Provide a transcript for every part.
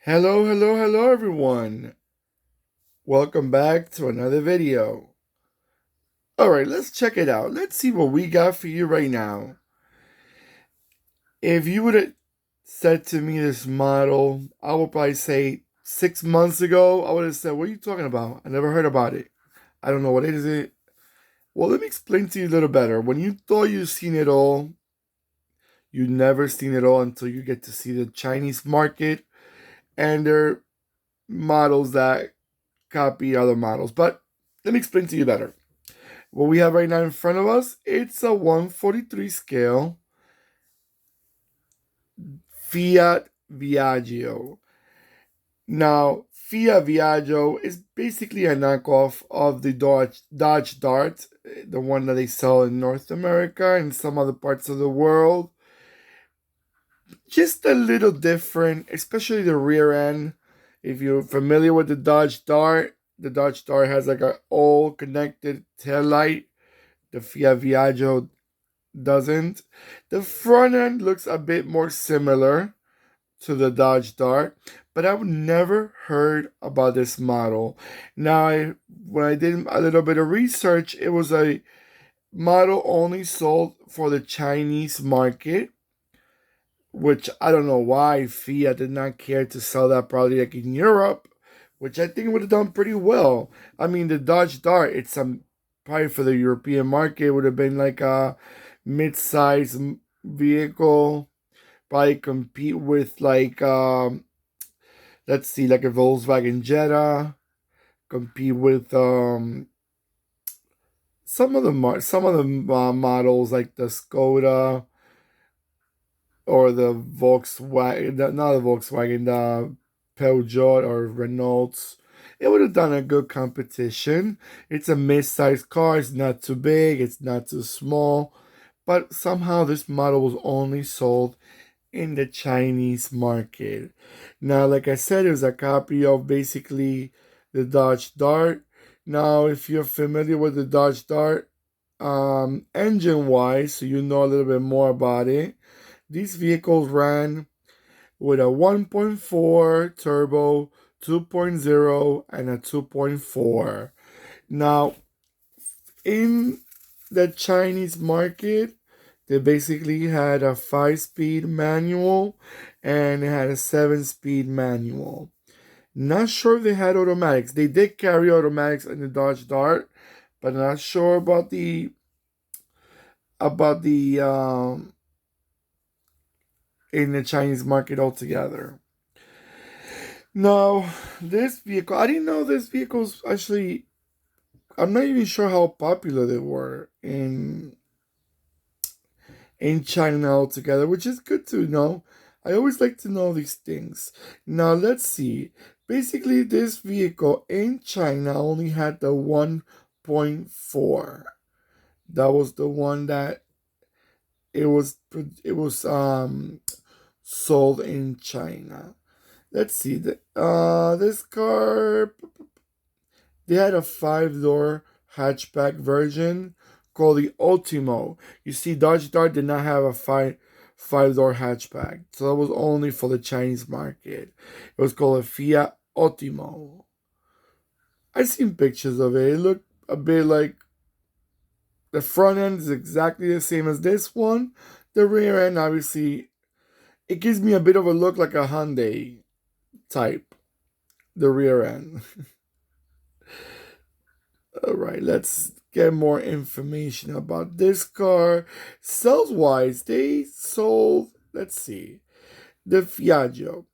Hello, hello, hello, everyone. Welcome back to another video. All right, let's check it out. Let's see what we got for you right now. If you would have said to me this model, I would probably say 6 months ago, I would have said, what are you talking about? I never heard about it. I don't know what it is. Well, let me explain to you a little better. When you thought you've seen it all, you never seen it all until you get to see the Chinese market and their models that copy other models. But let me explain to you better. What we have right now in front of us, it's a 143 scale Fiat Viaggio. Now, Fiat Viaggio is basically a knockoff of the Dodge Dart, the one that they sell in North America and some other parts of the world. Just a little different, especially the rear end. If you're familiar with the Dodge Dart has like an all connected tail light. The Fiat Viaggio doesn't. The front end looks a bit more similar to the Dodge Dart, but I've never heard about this model. Now, when I did a little bit of research, it was a model only sold for the Chinese market, which I don't know why Fiat did not care to sell that probably like in Europe, which I think would have done pretty well. I mean, the Dodge Dart, it's probably for the European market, would have been like a mid-size vehicle, probably compete with like let's see, like a Volkswagen Jetta, compete with some of the models like the Skoda or the Volkswagen, not the Volkswagen, the Peugeot or Renault. It would have done a good competition. It's a mid-sized car. It's not too big. It's not too small. But somehow this model was only sold in the Chinese market. Now, like I said, it was a copy of basically the Dodge Dart. Now, if you're familiar with the Dodge Dart, engine wise, so you know a little bit more about it, these vehicles ran with a 1.4 turbo, 2.0, and a 2.4. Now, in the Chinese market, they basically had a 5-speed manual and it had a 7-speed manual. Not sure if they had automatics. They did carry automatics in the Dodge Dart, but not sure about the in the Chinese market altogether. Now, this vehicle, I didn't know this vehicle's actually. I'm not even sure how popular they were in China altogether, which is good to know. I always like to know these things. Now, let's see. Basically, this vehicle in China only had the 1.4. That was the one that it was sold in China. Let's see. This car, they had a 5-door hatchback version called the Ultimo. You see, Dodge Dart did not have a five-door hatchback, so that was only for the Chinese market. It was called a Fiat Ultimo. I've seen pictures of it. It looked a bit like the front end is exactly the same as this one. The rear end, obviously, it gives me a bit of a look like a Hyundai type. The rear end. All right, let's get more information about this car. Sales wise, they sold, let's see, the Viaggio.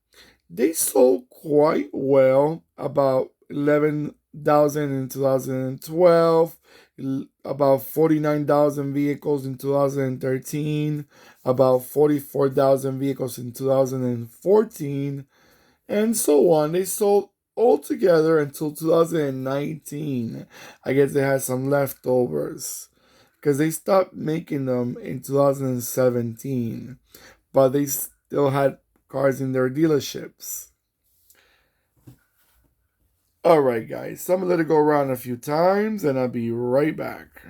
They sold quite well, about 11,000 in 2012, about 49,000 vehicles in 2013, about 44,000 vehicles in 2014, and so on. They sold altogether until 2019. I guess they had some leftovers because they stopped making them in 2017, but they still had cars in their dealerships. All right, guys, so I'm gonna let it go around a few times and I'll be right back.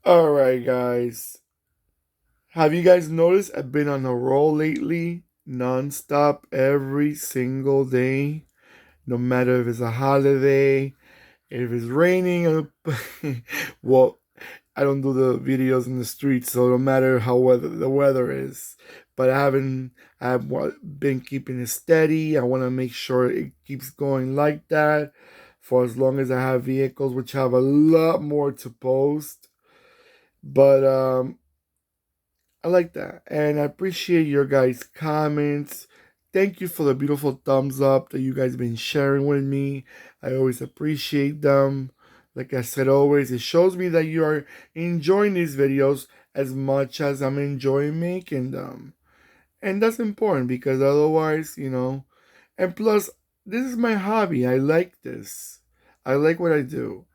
All right, guys. Have you guys noticed I've been on a roll lately? Non-stop every single day. No matter if it's a holiday, if it's raining, well, I don't do the videos in the streets, so no matter how the weather is. But I've been keeping it steady. I want to make sure it keeps going like that for as long as I have vehicles, which have a lot more to post. But I like that. And I appreciate your guys' comments. Thank you for the beautiful thumbs up that you guys been sharing with me. I always appreciate them. Like I said, always, it shows me that you are enjoying these videos as much as I'm enjoying making them. And that's important because otherwise, and plus, this is my hobby. I like this. I like what I do.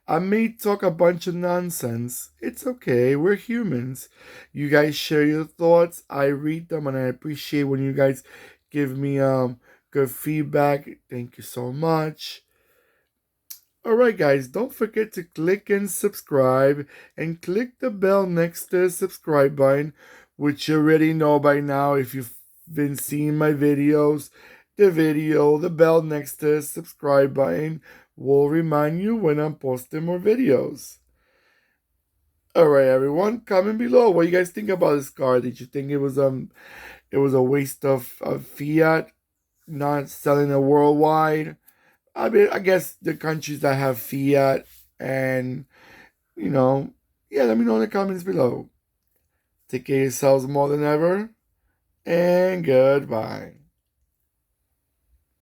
I may talk a bunch of nonsense. It's okay. We're humans. You guys share your thoughts. I read them and I appreciate when you guys give me good feedback. Thank you so much. Alright guys, don't forget to click and subscribe and click the bell next to the subscribe button, which you already know by now if you've been seeing my videos. The bell next to the subscribe button will remind you when I'm posting more videos. Alright everyone, comment below what you guys think about this car. Did you think it was a waste of Fiat not selling it worldwide? I mean, I guess the countries that have Fiat and, you know, yeah, let me know in the comments below. Take care of yourselves more than ever, and goodbye.